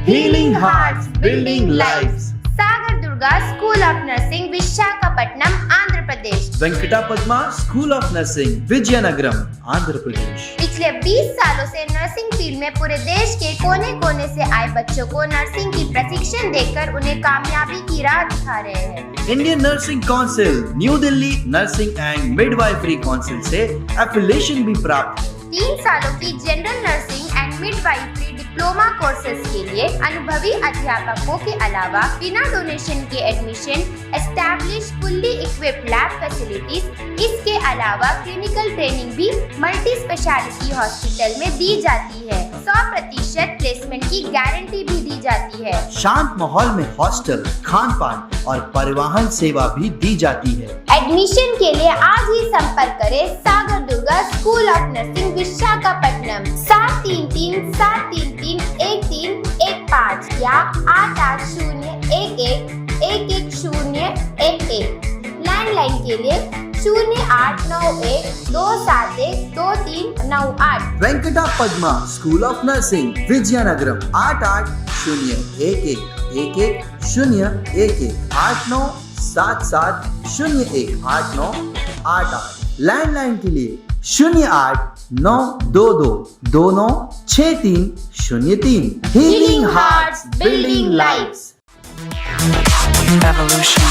Healing hearts, building lives. Sagar Durga school of nursing Visakhapatnam Andhra Pradesh. Venkata Padma school of nursing Vizianagaram Andhra Pradesh. पिछले 20 सालों से nursing field में पूरे देश के कोने कोने से आए बच्चों को नर्सिंग की प्रशिक्षण देकर उन्हें कामयाबी की राह दिखा रहे हैं। Indian nursing council, new Delhi nursing and midwifery council से एफिलिएशन भी प्राप्त है। 3 सालों की general nursing and midwifery diploma courses के लिए अनुभवी अध्यापकों के अलावा बिना डोनेशन के admission, establish fully equipped lab facilities. इसके अलावा क्लिनिकल ट्रेनिंग भी मल्टी स्पेशलिटी हॉस्पिटल में दी जाती है। 100% प्लेसमेंट की गारंटी भी दी जाती है। शांत माहौल में हॉस्टल, खान पान और परिवहन सेवा भी दी जाती है। एडमिशन के लिए आज ही संपर्क करें Sagar Durga school of nursing Visakhapatnam 733-733-1315 या 8801111011। लैंडलाइन के लिए 0891-271-2398। Venkata Padma school of nursing Vizianagaram 8801111011 8977018988। Landline के लिए 089222296303। Healing hearts, building lives. Evolution.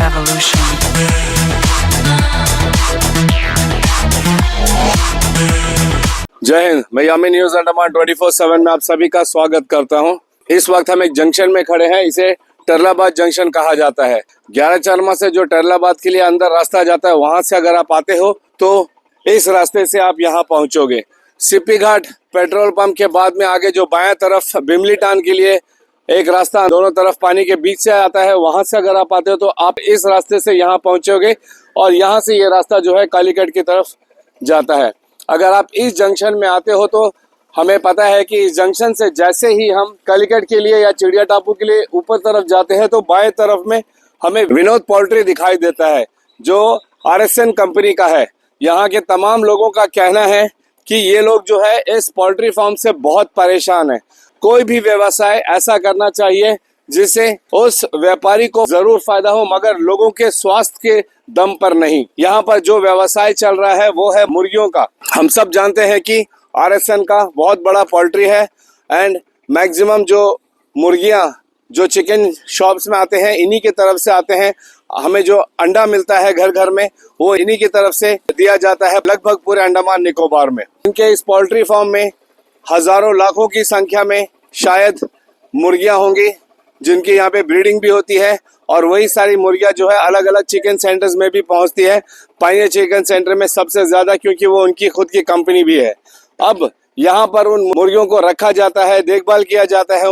Evolution. जय हिंद। मैं यामी न्यूज अंडमान 24/7 में आप सभी का स्वागत करता हूं। इस वक्त हम एक जंक्शन में खड़े हैं। इसे टरलाबाद जंक्शन कहा जाता है। 11 चरमा से जो टरलाबाद के लिए अंदर रास्ता जाता है, वहां से अगर आप आते हो तो इस रास्ते से आप यहां पहुंचोगे। सिप्पी घाट पेट्रोल पंप के बाद में आगे जो बाएं तरफ बिमली टान के लिए एक रास्ता दोनों तरफ पानी के बीच से आता है, वहां से अगर आप आते हो तो आप इस रास्ते से यहाँ पहुंचोगे और यहाँ से ये रास्ता जो है कालीकट की तरफ जाता है। अगर आप इस जंक्शन में आते हो तो हमें पता है कि इस जंक्शन से जैसे ही हम कालीकट के लिए या चिड़िया टापू के लिए ऊपर तरफ जाते हैं तो बाएं तरफ में हमें विनोद पोल्ट्री दिखाई देता है, जो RSN कंपनी का है। यहाँ के तमाम लोगों का कहना है कि ये लोग जो है इस पोल्ट्री फार्म से बहुत परेशान है। कोई भी व्यवसाय ऐसा करना चाहिए जिससे उस व्यापारी को जरूर फायदा हो, मगर लोगों के स्वास्थ्य के दम पर नहीं। यहाँ पर जो व्यवसाय चल रहा है वो है मुर्गियों का। हम सब जानते हैं कि RSN का बहुत बड़ा पोल्ट्री है एंड मैक्सिमम जो मुर्गियां जो चिकन शॉप्स में आते हैं इन्हीं की तरफ से आते हैं। हमें जो अंडा मिलता है घर घर में वो इन्हीं की तरफ से दिया जाता है, लगभग पूरे अंडमान निकोबार में। इनके इस पोल्ट्री फार्म में हजारों लाखों की संख्या में शायद मुर्गियां होंगी जिनकी यहाँ पे ब्रीडिंग भी होती है और वही सारी मुर्गियां जो है अलग अलग चिकन सेंटर्स में भी पहुंचती है। पाइनियर चिकन सेंटर में सबसे ज्यादा, क्योंकि वो उनकी खुद की कंपनी भी है। अब यहाँ पर उन मुर्गियों को रखा जाता है, देखभाल किया जाता है,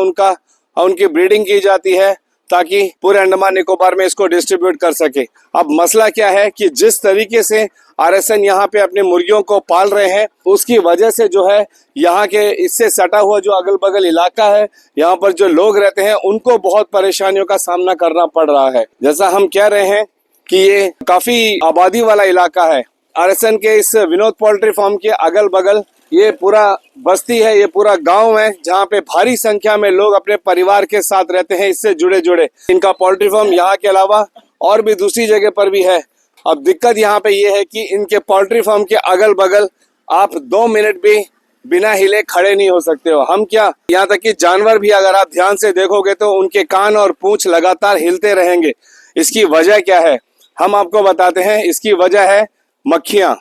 उनकी ब्रीडिंग की जाती है ताकि पूरे अंडमान निकोबार में इसको डिस्ट्रीब्यूट कर सके। अब मसला क्या है कि जिस तरीके से RSN यहाँ पे अपने मुर्गियों को पाल रहे हैं उसकी वजह से जो है यहाँ के इससे सटा हुआ जो अगल बगल इलाका है, यहाँ पर जो लोग रहते हैं उनको बहुत परेशानियों का सामना करना पड़ रहा है। जैसा हम कह रहे हैं कि ये काफी आबादी वाला इलाका है। RSN के इस विनोद पोल्ट्री फार्म के अगल बगल ये पूरा बस्ती है, ये पूरा गांव है जहाँ पे भारी संख्या में लोग अपने परिवार के साथ रहते हैं, इससे जुड़े। इनका पोल्ट्री फार्म यहाँ के अलावा और भी दूसरी जगह पर भी है। अब दिक्कत यहाँ पे ये है कि इनके पोल्ट्री फार्म के अगल बगल आप 2 मिनट भी बिना हिले खड़े नहीं हो सकते हो। हम क्या, यहाँ तक कि जानवर भी अगर आप ध्यान से देखोगे तो उनके कान और पूंछ लगातार हिलते रहेंगे। इसकी वजह क्या है हम आपको बताते हैं। इसकी वजह है मक्खियाँ।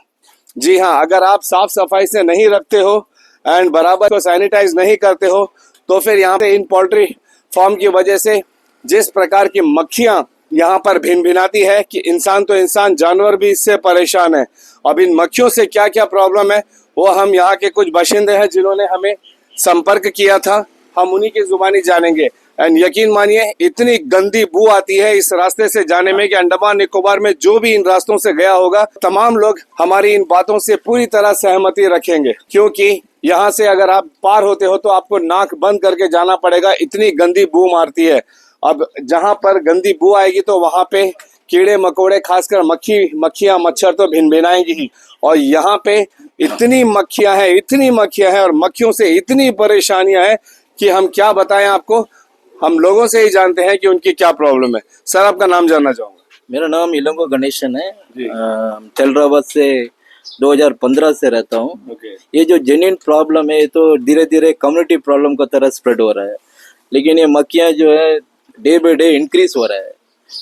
जी हाँ, अगर आप साफ सफाई से नहीं रखते हो एंड बराबर को सैनिटाइज नहीं करते हो तो फिर यहाँ पे इन पोल्ट्री फार्म की वजह से जिस प्रकार की मक्खियाँ यहाँ पर भिनभिनाती है कि इंसान तो इंसान, जानवर भी इससे परेशान है। अब इन मक्खियों से क्या क्या प्रॉब्लम है वो हम यहाँ के कुछ बाशिंदे हैं जिन्होंने हमें संपर्क किया था, हम उन्हीं की जुबानी जानेंगे। एंड यकीन मानिए इतनी गंदी बू आती है इस रास्ते से जाने में कि अंडमान निकोबार में जो भी इन रास्तों से गया होगा तमाम लोग हमारी इन बातों से पूरी तरह सहमति रखेंगे, क्योंकि यहाँ से अगर आप पार होते हो तो आपको नाक बंद करके जाना पड़ेगा, इतनी गंदी बू मारती है। अब जहां पर गंदी बू आएगी तो वहां पे कीड़े मकोड़े, खासकर मक्खियां मच्छर तो भिनभिनाएंगी ही। और यहाँ पे इतनी मक्खियां हैं और मक्खियों से इतनी परेशानियां हैं कि हम क्या बताएं आपको। हम लोगों से ही जानते हैं कि उनकी क्या प्रॉब्लम है। सर, आपका नाम जानना चाहूंगा। मेरा नाम इलंगो गणेशन है। तेलराबाद से 2015 से रहता हूँ। ये जो जेन्युइन प्रॉब्लम है तो धीरे धीरे कम्युनिटी प्रॉब्लम की तरह स्प्रेड हो रहा है, लेकिन ये मक्खियाँ जो है डे बाय डे इंक्रीज हो रहा है।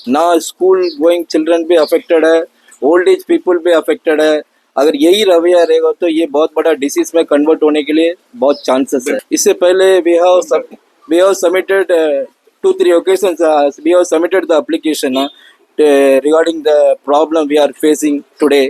ना स्कूल गोइंग चिल्ड्रन भी अफेक्टेड है, ओल्ड एज पीपल भी अफेक्टेड है। अगर यही रवैया रहेगा तो ये बहुत बड़ा डिसीज में कन्वर्ट होने के लिए बहुत चांसेस है। इससे पहले we have submitted 2-3 occasions we have submitted the application regarding the problem we are facing today,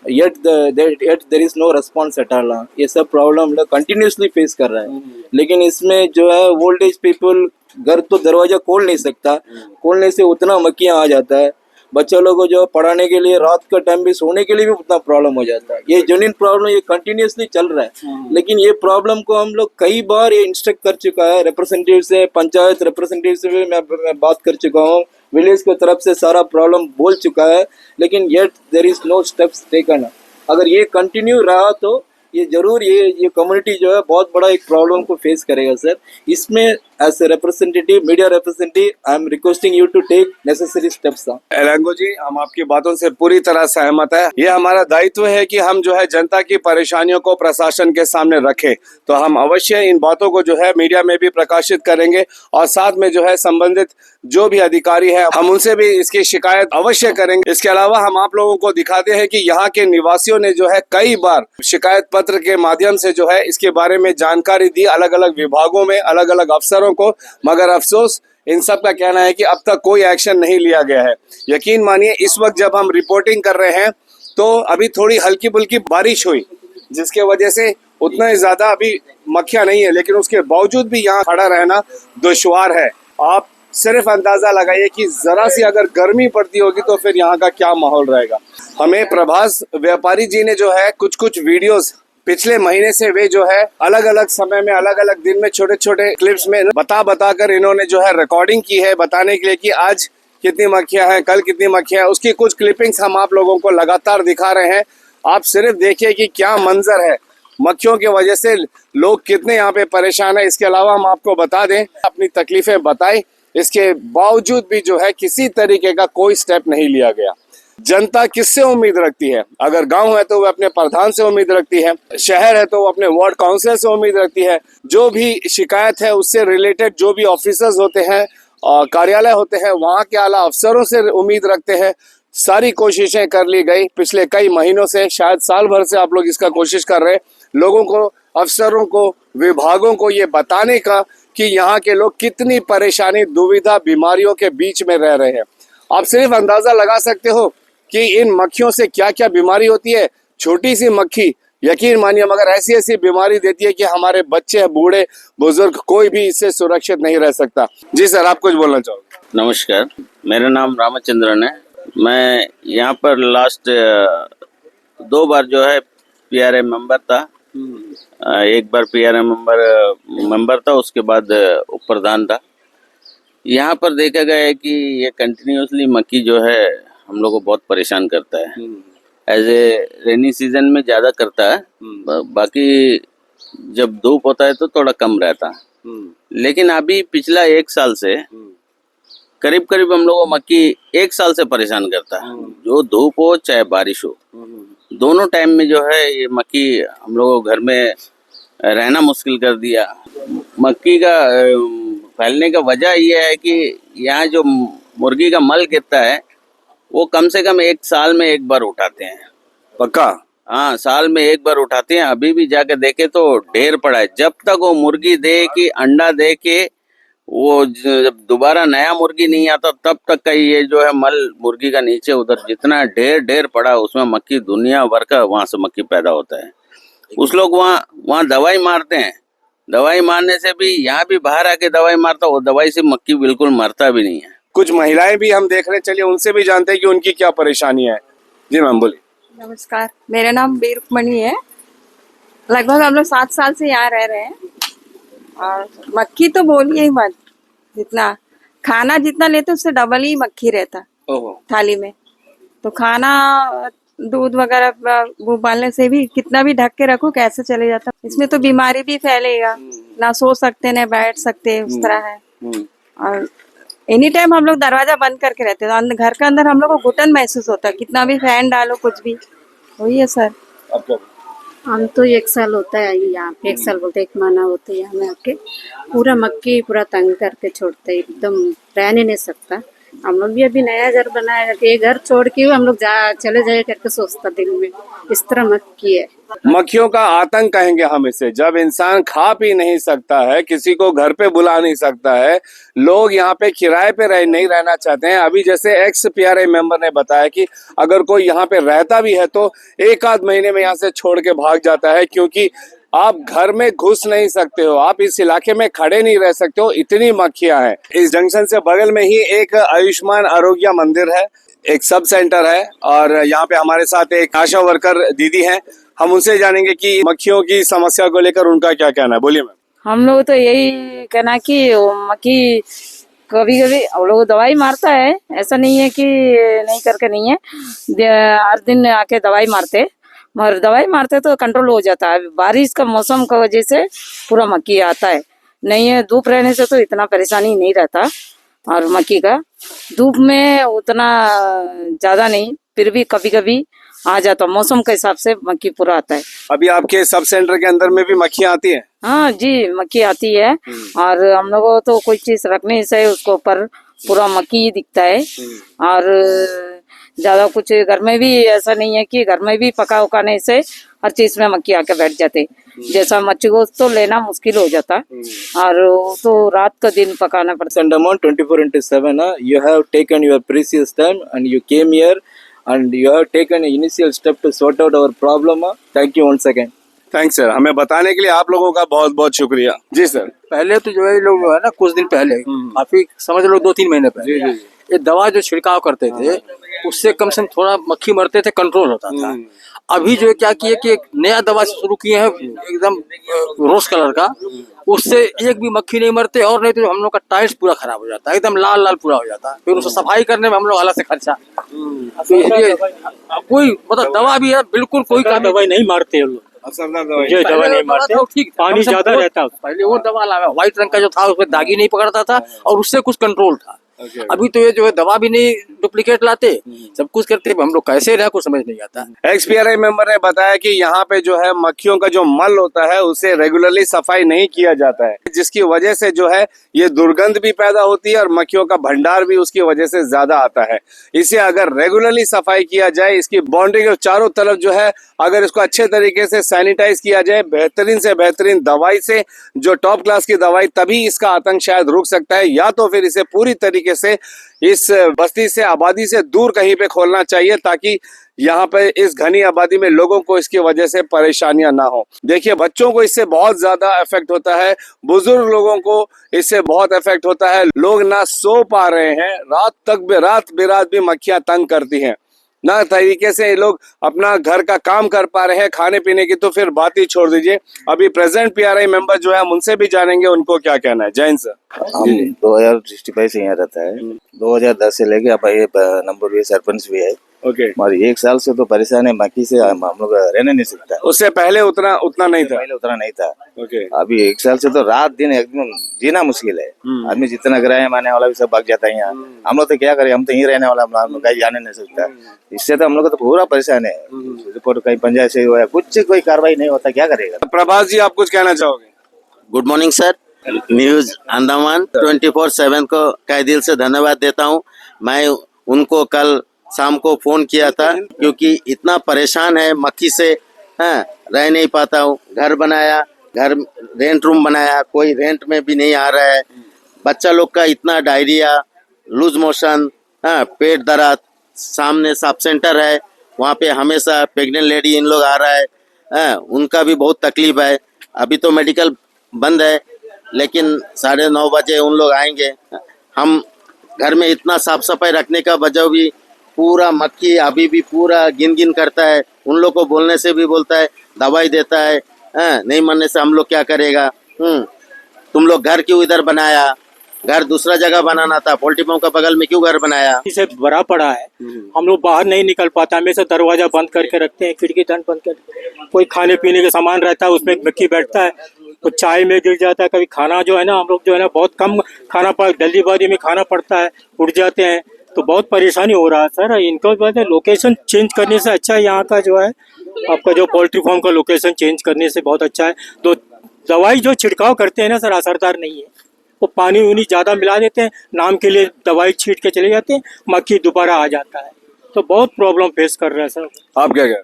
yet there is no response at all। ये सब प्रॉब्लम लोग कंटिन्यूसली फेस कर रहे हैं, लेकिन इसमें जो है ओल्ड एज पीपल घर तो दरवाजा खोल नहीं सकता, खोलने से उतना मक्खियाँ आ जाता है। बच्चों लोगों को जो पढ़ाने के लिए रात का टाइम भी सोने के लिए भी उतना प्रॉब्लम हो जाता है। ये जेन्युइन प्रॉब्लम ये कंटिन्यूसली चल रहा है, लेकिन ये प्रॉब्लम को हम लोग कई बार ये इंस्ट्रक्ट कर चुका है। रिप्रेजेंटेटिव से, पंचायत रिप्रेजेंटेटिव से भी मैं बात कर चुका हूँ, विलेज की तरफ से सारा प्रॉब्लम बोल चुका है, लेकिन yet there is no steps taken. अगर ये कंटिन्यू रहा तो ये जरूर ये कम्युनिटी जो है बहुत बड़ा एक प्रॉब्लम को फेस करेगा सर। इसमें as a representative, media representative, I am requesting you to take necessary steps. Elango ji, हम आपकी बातों से पूरी तरह सहमत है। ये हमारा दायित्व है कि हम जो है जनता की परेशानियों को प्रशासन के सामने रखें, तो हम अवश्य इन बातों को जो है मीडिया में भी प्रकाशित करेंगे और साथ में जो है संबंधित जो भी अधिकारी है हम उनसे भी इसकी शिकायत अवश्य करेंगे। इसके अलावा हम आप लोगों को दिखाते हैं कि यहाँ के निवासियों ने जो है कई बार शिकायत पत्र के माध्यम से जो है इसके बारे में जानकारी दी अलग अलग विभागों में, अलग अलग अफसरों को, मगर अफसोस इन सब का कहना है कि अब तक कोई एक्शन नहीं लिया गया है। यकीन मानिए, इस वक्त जब हम रिपोर्टिंग कर रहे हैं तो अभी थोड़ी हल्की फुल्की बारिश हुई, जिसके वजह से उतना ज्यादा अभी मक्खियां नहीं है, लेकिन उसके बावजूद भी यहाँ खड़ा रहना दुश्वार है। आप सिर्फ अंदाजा लगाइए कि जरा सी अगर गर्मी पड़ती होगी तो फिर यहाँ का क्या माहौल रहेगा। हमें प्रभास व्यापारी जी ने जो है कुछ वीडियोस पिछले महीने से वे जो है अलग अलग समय में, अलग अलग दिन में छोटे छोटे क्लिप्स में बता कर इन्होंने जो है रिकॉर्डिंग की है, बताने के लिए कि आज कितनी मक्खियां हैं, कल कितनी मक्खियां हैं। उसकी कुछ क्लिपिंग्स हम आप लोगों को लगातार दिखा रहे हैं। आप सिर्फ देखिए कि क्या मंजर है, मक्खियों की वजह से लोग कितने यहाँ पे परेशान है। इसके अलावा हम आपको बता दें, अपनी तकलीफें बताई, इसके बावजूद भी जो है किसी तरीके का कोई स्टेप नहीं लिया गया। जनता किससे उम्मीद रखती है? अगर गांव है तो वो अपने प्रधान से उम्मीद रखती है, शहर है तो वो अपने वार्ड काउंसिलर से उम्मीद रखती है, जो भी शिकायत है उससे रिलेटेड जो भी ऑफिसर्स होते हैं, कार्यालय होते हैं, वहां के आला अफसरों से उम्मीद रखते हैं। सारी कोशिशें कर ली गई पिछले कई महीनों से, शायद साल भर से आप लोग इसका कोशिश कर रहे हैं, लोगों को, अफसरों को, विभागों को ये बताने का कि यहाँ के लोग कितनी परेशानी, दुविधा, बीमारियों के बीच में रह रहे हैं। आप सिर्फ अंदाजा लगा सकते हो कि इन मक्खियों से क्या क्या बीमारी होती है। छोटी सी मक्खी, यकीन मानिए, मगर ऐसी ऐसी बीमारी देती है कि हमारे बच्चे, बूढ़े, बुजुर्ग, कोई भी इससे सुरक्षित नहीं रह सकता। जी सर, आप कुछ बोलना चाहोगे? नमस्कार, मेरा नाम रामचंद्रन है। मैं यहाँ पर लास्ट 2 बार जो है पीआरए मेंबर था। एक बार पीआरए मेंबर था, उसके बाद उप प्रधान था। यहाँ पर देखा गया है कि ये कंटिन्यूसली मक्खी जो है हम लोग को बहुत परेशान करता है। एज ए रेनी सीजन में ज़्यादा करता है, बाकी जब धूप होता है तो थोड़ा कम रहता है। लेकिन अभी पिछला 1 साल से करीब करीब हम लोग को मक्खी 1 साल से परेशान करता है। जो धूप हो चाहे बारिश हो, दोनों टाइम में जो है ये मक्खी हम लोग को घर में रहना मुश्किल कर दिया। मक्खी का फैलने का वजह ये है कि यहाँ जो मुर्गी का मल गिरता है वो कम से कम 1 साल में 1 बार उठाते हैं। पक्का? हाँ, साल में 1 बार उठाते हैं। अभी भी जाके देखे तो ढेर पड़ा है। जब तक वो मुर्गी दे कि अंडा दे के वो जब दोबारा नया मुर्गी नहीं आता तब तक का ये जो है मल मुर्गी का नीचे उधर जितना ढेर पड़ा उसमें मक्खी दुनिया भर का वहां से मक्खी पैदा होता है। उस लोग वहाँ दवाई मारते हैं। दवाई मारने से भी यहाँ भी बाहर आके दवाई मारता, वो दवाई से मक्खी बिल्कुल मरता भी नहीं है। कुछ महिलाएं भी हम देख रहे, चलिए उनसे भी जानते हैं कि उनकी क्या परेशानी है। जी मैम, बोलिए। नमस्कार, मेरा नाम बी रुक्मणी है। लगभग हम लोग 7 साल से यहाँ रह रहे हैं। और मक्खी तो बोलिए ही मत, जितना खाना जितना लेते उससे डबल ही मक्खी रहता ओहो थाली में। तो खाना दूध वगैरह उबालने से भी कितना भी ढक के रखो कैसे चले जाता। इसमें तो बीमारी भी फैलेगा, ना सो सकते ना बैठ सकते, उस तरह है। और एनी टाइम हम लोग दरवाजा बंद करके रहते हैं, तो घर के अंदर हम लोग को घुटन महसूस होता है, कितना भी फैन डालो कुछ भी। वही है सर। हम तो 1 साल होता है यहाँ पे, 1 साल बोलते 1 महीना होते हैं हमें आके। पूरा मक्खी पूरा तंग करके छोड़ते, एकदम रह नहीं सकता। हम लोग भी अभी नया घर बनाया करके, ये घर छोड़ के हम लोग चले जाए करके सोचता दिल में, इस तरह मक्खी है। मक्खियों का आतंक कहेंगे हम इसे। जब इंसान खा पी नहीं सकता है, किसी को घर पे बुला नहीं सकता है, लोग यहाँ पे किराए पे नहीं रहना चाहते हैं। अभी जैसे एक्स पीआरआई मेंबर ने बताया कि अगर कोई यहाँ पे रहता भी है तो 1 आध महीने में यहाँ से छोड़ के भाग जाता है, क्योंकि आप घर में घुस नहीं सकते हो, आप इस इलाके में खड़े नहीं रह सकते हो, इतनी मक्खियां हैं। इस जंक्शन से बगल में ही एक आयुष्मान आरोग्य मंदिर है, एक सब सेंटर है, और यहाँ पे हमारे साथ एक आशा वर्कर दीदी हैं। हम उनसे जानेंगे कि मक्खियों की समस्या को लेकर उनका क्या कहना है। बोलिए मैम। हम लोग तो यही कहना कि मक्खी कभी कभी हम लोग दवाई मारता है, ऐसा नहीं है कि नहीं करके नहीं है। हर दिन आके दवाई मारते, मगर दवाई मारते तो कंट्रोल हो जाता है। बारिश का मौसम का वजह से पूरा मक्खी आता है, नहीं है धूप रहने से तो इतना परेशानी नहीं रहता। और मक्खी का धूप में उतना ज्यादा नहीं, फिर भी कभी कभी आ जाता, मौसम के हिसाब से मक्खी पूरा आता है। अभी आपके सब सेंटर के अंदर में भी मक्खियां आती हैं? हाँ जी, मक्खी आती है। और हम लोगों को तो कोई चीज रखने से उसको ऊपर पूरा मक्खी ही दिखता है। और ज्यादा कुछ घर में भी ऐसा नहीं है कि घर में भी पका उकाने से हर चीज में मक्खी आके बैठ जाते। जैसा मच्छी को तो लेना मुश्किल हो जाता, और वो तो रात का दिन पकाना पड़ता। Amount 24/7. You have taken your precious time and you came here and you have taken an initial step to sort out our problem. Thank you once again. Thanks sir, हमें बताने के लिए आप लोगों का बहुत बहुत शुक्रिया। जी सर। पहले तो जो है लोग जो है ना, कुछ दिन पहले काफी समझ लो 2-3 महीने पहले ये दवा जो छिड़काव करते थे उससे कम से कम थोड़ा मक्खी मरते थे, कंट्रोल होता था। अभी जो है क्या किए कि एक नया दवा शुरू किए हैं एकदम रोज कलर का, उससे एक भी मक्खी नहीं मरते। और नहीं तो हम लोग का टाइल्स पूरा खराब हो जाता है, एकदम लाल लाल पूरा हो जाता है। फिर उसको सफाई करने में हम लोग अलग से खर्चा। तो ये कोई मतलब दवा भी है, बिल्कुल कोई दवाई नहीं मारते हम लोग, जो दवा नहीं मारते, ठीक पानी ज्यादा रहता है। पहले वो दवा व्हाइट रंग का जो था उसमें दागी नहीं पकड़ता था और उससे कुछ कंट्रोल था। अभी तो ये जो है दवा भी नहीं डुप्लीकेट लाते, सब कुछ करते, हम लोग कैसे रहे कुछ समझ नहीं आता। एक्सपीआरआई मेंबर ने बताया कि यहाँ पे जो है मक्खियों का जो मल होता है उसे रेगुलरली सफाई नहीं किया जाता है, जिसकी वजह से जो है ये दुर्गंध भी पैदा होती है और मक्खियों का भंडार भी उसकी वजह से ज्यादा आता है। इसे अगर रेगुलरली सफाई किया जाए, इसकी बाउंड्री के चारों तरफ जो है अगर इसको अच्छे तरीके से सैनिटाइज किया जाए, बेहतरीन से बेहतरीन दवाई से, जो टॉप क्लास की दवाई, तभी इसका आतंक शायद रुक सकता है। या तो फिर इसे पूरी तरीके से इस बस्ती से, आबादी से दूर कहीं पे खोलना चाहिए, ताकि यहाँ पे इस घनी आबादी में लोगों को इसकी वजह से परेशानियां ना हो। देखिए, बच्चों को इससे बहुत ज्यादा इफेक्ट होता है, बुजुर्ग लोगों को इससे बहुत इफेक्ट होता है। लोग ना सो पा रहे हैं, रात बेरात भी मक्खियां तंग करती हैं, ना तरीके से ये लोग अपना घर का काम कर पा रहे हैं। खाने पीने की तो फिर बात ही छोड़ दीजिए। अभी प्रेजेंट पीआरआई मेंबर जो है हम उनसे भी जानेंगे उनको क्या कहना है। जैन सर। हम 2065 से यहाँ रहता है, 2010 से लेके अब ये नंबर भी सरपंच भी है। ओके। और 1 साल से तो परेशान है मक्खी से, हम लोग रहने नहीं सकता। उससे पहले उतना नहीं था? पहले उतना नहीं था। ओके। अभी 1 साल से तो रात दिन एकदम जीना मुश्किल है। आदमी जितना किराया माने वाला भी सब भाग जाता है यहाँ। हम लोग तो क्या करें, हम तो यहीं रहने वाला, हम लोग कहीं जाने नहीं सकता। इससे तो हम लोग तो पूरा परेशान है। रिपोर्ट कहीं पंचायत से हुआ, कुछ कोई कार्रवाई नहीं होता, क्या करेगा। प्रभास जी, आप कुछ कहना चाहोगे? Good morning sir. News Andaman 24/7 को कई दिल से धन्यवाद देता हूँ। मैं उनको कल शाम को फोन किया था, क्योंकि इतना परेशान है मक्खी से, रह नहीं पाता हूँ। घर बनाया, घर रेंट रूम बनाया, कोई रेंट में भी नहीं आ रहा है। बच्चा लोग का इतना डायरिया, लूज मोशन, पेट दर्द, सामने सब सेंटर है, वहाँ पे हमेशा प्रेग्नेंट लेडी इन लोग आ रहा है, उनका भी बहुत तकलीफ है। अभी तो मेडिकल बंद है, लेकिन 9:30 बजे उन लोग आएंगे। हम घर में इतना साफ सफाई रखने का वजह भी पूरा मक्खी अभी भी पूरा गिन करता है। उन लोग को बोलने से भी बोलता है, दवाई देता है, नहीं मानने से हम लोग क्या करेगा? तुम लोग घर क्यों इधर बनाया? घर दूसरा जगह बनाना था, पोल्ट्री पंप का बगल में क्यों घर बनाया? इसे भरा पड़ा है, हम लोग बाहर नहीं निकल पाता, हमेशा दरवाजा बंद करके रखते हैं, खिड़की बंद करके। कोई खाने पीने का सामान रहता है उसमें मक्खी बैठता है, कुछ चाय में गिर जाता है, कभी खाना जो है ना हम लोग जो है ना बहुत कम खाना जल्दीबाजी में खाना पड़ता है, उठ जाते हैं, तो बहुत परेशानी हो रहा है सर। इनको वजह लोकेशन चेंज करने से अच्छा है, यहाँ का जो है आपका जो पोल्ट्री फार्म का लोकेशन चेंज करने से बहुत अच्छा है। तो दवाई जो छिड़काव करते हैं ना सर असरदार नहीं है, वो पानी उनी ज़्यादा मिला देते हैं, नाम के लिए दवाई छीट के चले जाते हैं, मक्खी दोबारा आ जाता है, तो बहुत प्रॉब्लम फेस कर रहे हैं सर। आप क्या कह रहे हैं?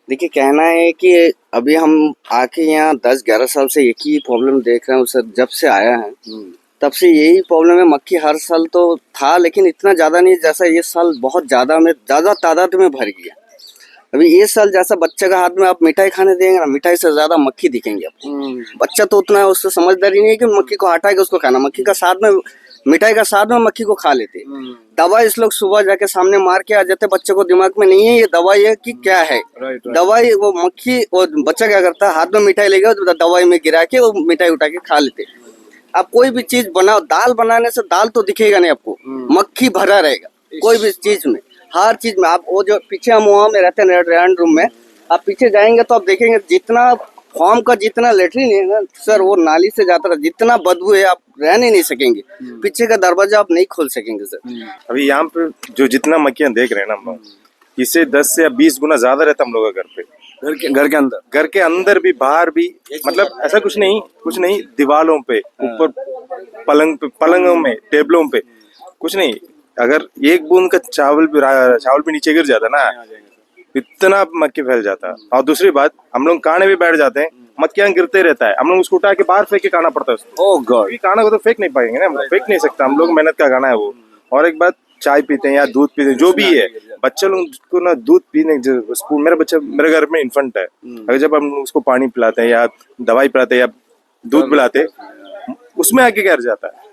देखिए कहना है कि अभी हम आके यहाँ 10-11 साल से एक ही प्रॉब्लम देख रहे हैं सर। जब से आया है तब से यही प्रॉब्लम है। मक्खी हर साल तो था लेकिन इतना ज़्यादा नहीं, जैसा ये साल बहुत ज़्यादा तादाद में भर गया। अभी ये साल जैसा बच्चे का हाथ में आप मिठाई खाने देंगे ना, मिठाई से ज़्यादा मक्खी दिखेंगे आपको। बच्चा तो उतना उससे समझदारी नहीं है कि मक्खी को हटा के उसको खाना, मक्खी का साथ में मिठाई का साथ में मक्खी को खा लेते। दवा इस लोग सुबह जाके सामने मार के आ जाते, बच्चे को दिमाग में नहीं है ये दवाई है कि क्या है। दवाई वो मक्खी और बच्चा क्या करता है, हाथ में मिठाई लेगा तो दवाई में गिरा के वो मिठाई उठा के खा लेते। आप कोई भी चीज बनाओ, दाल बनाने से दाल तो दिखेगा नहीं आपको, मक्खी भरा रहेगा कोई भी चीज में, हर चीज में। आप वो जो पीछे हम वहाँ में रहते हैं रेस्टोरेंट रूम में, आप पीछे जाएंगे तो आप देखेंगे जितना फॉर्म का जितना लेटरिन है ना सर, वो नाली से जाता है, जितना बदबू है आप रहने नहीं सकेंगे, पीछे का दरवाजा आप नहीं खोल सकेंगे सर। अभी यहाँ पे जो जितना मक्खियाँ देख रहे हैं ना हम लोग, इससे 10 से 20 गुना ज्यादा रहता हम लोग का घर पे। घर के अंदर भी बाहर भी, मतलब ऐसा कुछ नहीं, दीवारों पे, ऊपर पलंगों में, टेबलों पे, कुछ नहीं। अगर एक बूंद का चावल भी नीचे गिर जाता ना, इतना मक्खी फैल जाता। और दूसरी बात, हम लोग खाने भी बैठ जाते हैं, मक्खियाँ गिरते रहता है, हम लोग उसको उठा के बाहर फेंक के खाना पड़ता है उसको। ओह गॉड, खाना को तो फेंक नहीं पाएंगे ना, फेंक नहीं सकता, हम लोग मेहनत का खाना है वो। और एक बात, चाय पीते हैं या दूध पीते हैं, जो भी है, बच्चे लोग को ना दूध पीने, मेरे घर में इन्फेंट है, अगर जब हम उसको पानी पिलाते हैं या दवाई पिलाते हैं या दूध पिलाते, उसमें आके गिर जाता है।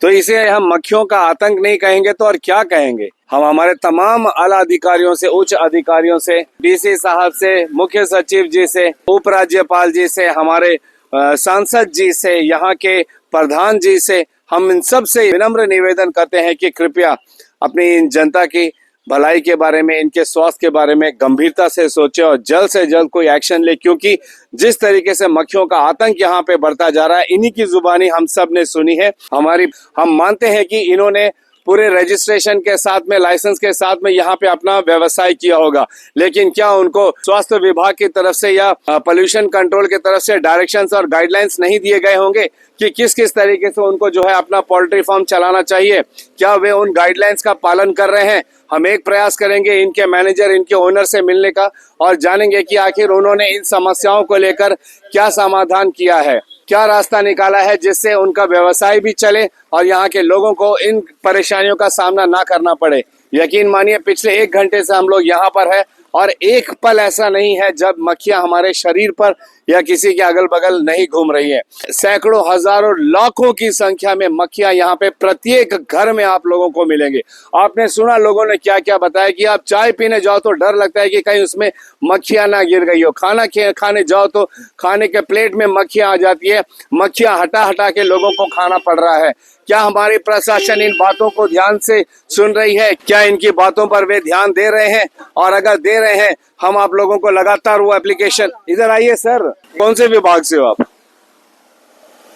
तो इसे हम मक्खियों का आतंक नहीं कहेंगे तो और क्या कहेंगे? हम हमारे तमाम आला अधिकारियों से, उच्च अधिकारियों से, डीसी साहब से, मुख्य सचिव जी से, उपराज्यपाल जी से, हमारे सांसद जी से, यहाँ के प्रधान जी से, हम इन सब से विनम्र निवेदन करते हैं कि कृपया अपनी इन जनता की भलाई के बारे में, इनके स्वास्थ्य के बारे में गंभीरता से सोचे और जल्द से जल्द कोई एक्शन ले, क्योंकि जिस तरीके से मक्खियों का आतंक यहाँ पे बढ़ता जा रहा है, इन्हीं की जुबानी हम सब ने सुनी है। हम मानते हैं कि इन्होंने पूरे रजिस्ट्रेशन के साथ में, लाइसेंस के साथ में यहाँ पे अपना व्यवसाय किया होगा, लेकिन क्या उनको स्वास्थ्य विभाग की तरफ से या पोल्यूशन कंट्रोल की तरफ से डायरेक्शंस और गाइडलाइंस नहीं दिए गए होंगे कि किस किस तरीके से उनको जो है अपना पोल्ट्री फार्म चलाना चाहिए? क्या वे उन गाइडलाइंस का पालन कर रहे हैं? हम एक प्रयास करेंगे इनके मैनेजर, इनके ओनर से मिलने का और जानेंगे कि आखिर उन्होंने इन समस्याओं को लेकर क्या समाधान किया है, क्या रास्ता निकाला है जिससे उनका व्यवसाय भी चले और यहाँ के लोगों को इन परेशानियों का सामना ना करना पड़े। यकीन मानिए, पिछले 1 घंटे से हम लोग यहाँ पर है और एक पल ऐसा नहीं है जब मक्खियां हमारे शरीर पर या किसी के अगल बगल नहीं घूम रही है। सैकड़ों, हजारों, लाखों की संख्या में मक्खियां यहाँ पे प्रत्येक घर में आप लोगों को मिलेंगे। आपने सुना लोगों ने क्या क्या बताया कि आप चाय पीने जाओ तो डर लगता है कि कहीं उसमें मक्खियां ना गिर गई हो, खाना खाने जाओ तो खाने के प्लेट में मक्खियां आ जाती है, मक्खियां हटा हटा के लोगों को खाना पड़ रहा है। क्या हमारी प्रशासन इन बातों को ध्यान से सुन रही है? क्या इनकी बातों पर वे ध्यान दे रहे हैं? और अगर दे रहे हैं, हम आप लोगों को लगातार वो एप्लीकेशन, इधर आइए सर, कौन से विभाग से हो आप?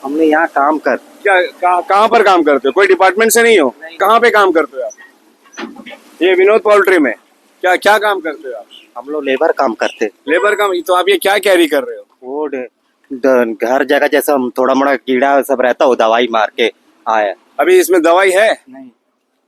हमने यहाँ काम कर, कहाँ पर काम करते हो? कोई डिपार्टमेंट से नहीं हो? कहाँ पे काम करते हो आप? ये विनोद पोल्ट्री में क्या क्या काम करते हो आप? हम लोग लेबर काम करते। लेबर काम। तो आप ये क्या कैरी कर रहे हो? वो घर जगह जैसा थोड़ा मोड़ा कीड़ा सब रहता हो, दवाई मार के आया। अभी इसमें दवाई है? नहीं।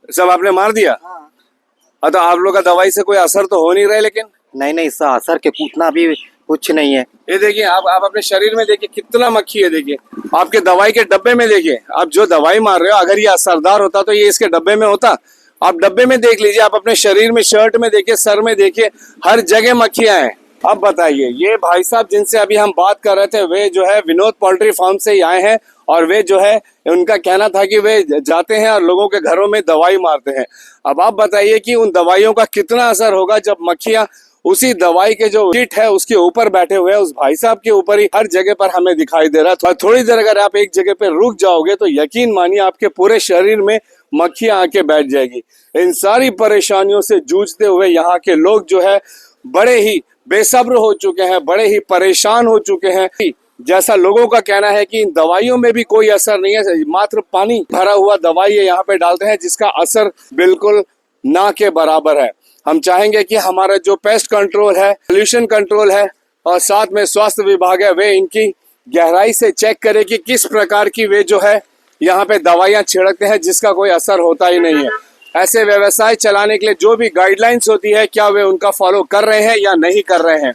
सब आपने मार दिया? हाँ। तो आप लोग का दवाई से कोई असर तो हो नहीं रहा है? लेकिन नहीं, इसका असर के पूछना भी कुछ नहीं है। ये देखिए, आप अपने शरीर में देखिए कितना मक्खी है। देखिए आपके दवाई के डब्बे में, देखिए आप जो दवाई मार रहे हो, अगर ये असरदार होता तो ये इसके डब्बे में होता। आप डब्बे में देख लीजिए, आप अपने शरीर में, शर्ट में देखिए, सर में देखिए, हर जगह मक्खियां हैं। अब बताइए, ये भाई साहब जिनसे अभी हम बात कर रहे थे, वे जो है विनोद पोल्ट्री फार्म से ही आए हैं और वे जो है, उनका कहना था कि वे जाते हैं और लोगों के घरों में दवाई मारते हैं। अब आप बताइए कि उन दवाइयों का कितना असर होगा जब मक्खियां उसी दवाई के जो किट है उसके ऊपर बैठे हुए हैं, उस भाई साहब के ऊपर ही हर जगह पर हमें दिखाई दे रहा है। थोड़ी देर अगर आप एक जगह पे रुक जाओगे तो यकीन मानिए आपके पूरे शरीर में मक्खियां आके बैठ जाएगी। इन सारी परेशानियों से जूझते हुए यहाँ के लोग जो है बड़े ही बेसब्र हो चुके हैं, बड़े ही परेशान हो चुके हैं। जैसा लोगों का कहना है कि इन दवाइयों में भी कोई असर नहीं है, मात्र पानी भरा हुआ दवाई यहाँ पे डालते हैं जिसका असर बिल्कुल ना के बराबर है। हम चाहेंगे कि हमारा जो पेस्ट कंट्रोल है, पोल्यूशन कंट्रोल है और साथ में स्वास्थ्य विभाग है, वे इनकी गहराई से चेक करे कि किस प्रकार की वे जो है यहाँ पे दवाइयाँ छिड़कते हैं जिसका कोई असर होता ही नहीं है। ऐसे व्यवसाय चलाने के लिए जो भी गाइडलाइंस होती है क्या वे उनका फॉलो कर रहे हैं या नहीं कर रहे हैं,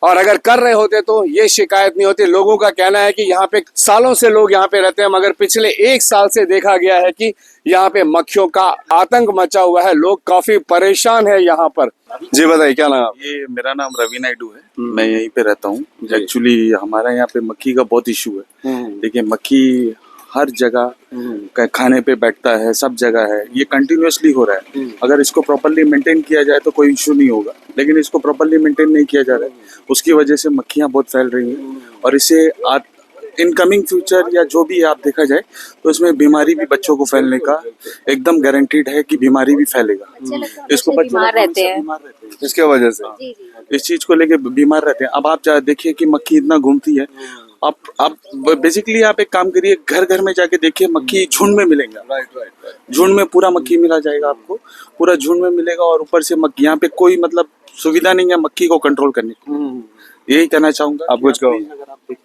और अगर कर रहे होते तो ये शिकायत नहीं होती। लोगों का कहना है कि यहाँ पे सालों से लोग यहाँ पे रहते हैं मगर पिछले 1 साल से देखा गया है कि यहाँ पे मक्खियों का आतंक मचा हुआ है, लोग काफी परेशान है यहाँ पर। जी बताइए क्या नाम? ये मेरा नाम रवि नायडू है, मैं यहीं पे रहता हूँ। एक्चुअली हमारे यहाँ पे मक्खी का बहुत इशू है। देखिए मक्खी हर जगह खाने पे बैठता है, सब जगह है, ये कंटिन्यूअसली हो रहा है। अगर इसको प्रॉपर्ली मेंटेन किया जाए तो कोई इशू नहीं होगा, लेकिन इसको प्रॉपर्ली मेंटेन नहीं किया जा रहा है, उसकी वजह से मक्खियां बहुत फैल रही हैं और इससे इनकमिंग फ्यूचर या जो भी आप देखा जाए तो इसमें बीमारी भी बच्चों को फैलने का एकदम गारंटीड है कि बीमारी भी फैलेगा। इसको बच्चे बीमार रहते हैं इसके वजह से, इस चीज को लेके बीमार रहते हैं। अब आप देखिए कि मक्खी इतना घूमती है। आप बेसिकली आप एक काम करिए, घर घर में जाके देखिए, मक्खी झुंड में मिलेगा। झुंड में पूरा मक्खी मिला जाएगा आपको, पूरा झुंड में मिलेगा और ऊपर से मक्खी, यहाँ पे कोई मतलब सुविधा नहीं है मक्खी को कंट्रोल करने की। यही कहना चाहूंगा। आप कुछ कहो?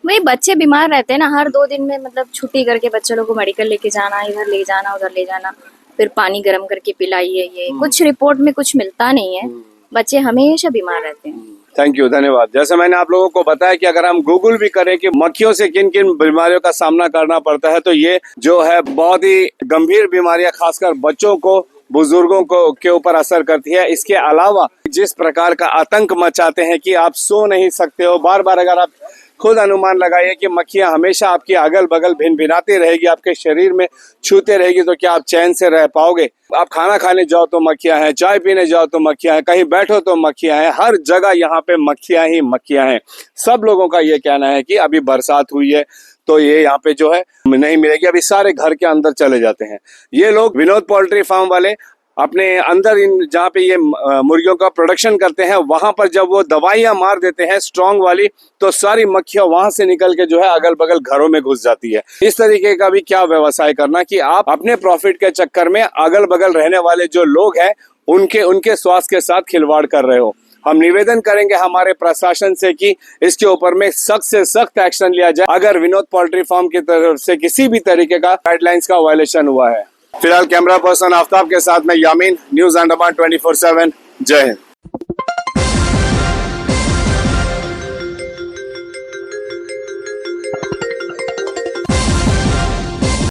वही बच्चे बीमार रहते हैं ना, हर 2 दिन में मतलब छुट्टी करके बच्चे लोग को मेडिकल लेके जाना, इधर ले जाना उधर ले जाना, फिर पानी गर्म करके पिलाइए। ये कुछ रिपोर्ट में कुछ मिलता नहीं है, बच्चे हमेशा बीमार रहते हैं। थैंक यू, धन्यवाद। जैसे मैंने आप लोगों को बताया कि अगर हम गूगल भी करें कि मक्खियों से किन किन बीमारियों का सामना करना पड़ता है तो ये जो है बहुत ही गंभीर बीमारियां खासकर बच्चों को, बुजुर्गों को के ऊपर असर करती है। इसके अलावा जिस प्रकार का आतंक मचाते हैं कि आप सो नहीं सकते हो, बार बार अगर आप खुद अनुमान लगाइए कि मक्खियां हमेशा आपके अगल बगल भिनभिनाती रहेगी, आपके शरीर में छूते रहेगी, तो क्या आप चैन से रह पाओगे? आप खाना खाने जाओ तो मक्खियां हैं, चाय पीने जाओ तो मक्खियां हैं, कहीं बैठो तो मक्खियां हैं, हर जगह यहाँ पे मक्खियां ही मक्खियां हैं। सब लोगों का ये कहना है कि अभी बरसात हुई है तो ये यहाँ पे जो है नहीं मिलेगी, अभी सारे घर के अंदर चले जाते हैं। ये लोग विनोद पोल्ट्री फार्म वाले अपने अंदर इन जहाँ पे ये मुर्गियों का प्रोडक्शन करते हैं वहां पर जब वो दवाइयां मार देते हैं स्ट्रॉन्ग वाली, तो सारी मक्खियां वहां से निकल के जो है अगल बगल घरों में घुस जाती है। इस तरीके का भी क्या व्यवसाय करना कि आप अपने प्रॉफिट के चक्कर में अगल बगल रहने वाले जो लोग हैं उनके स्वास्थ्य के साथ खिलवाड़ कर रहे हो। हम निवेदन करेंगे हमारे प्रशासन से कि इसके ऊपर में सख्त से सख्त एक्शन लिया जाए अगर विनोद पोल्ट्री फार्म की तरफ से किसी भी तरीके का गाइडलाइंस का वायलेशन हुआ है। फिलहाल कैमरा पर्सन आफ्ताब के साथ में यामीन, न्यूज अंडमान 24/7। जय हिंद।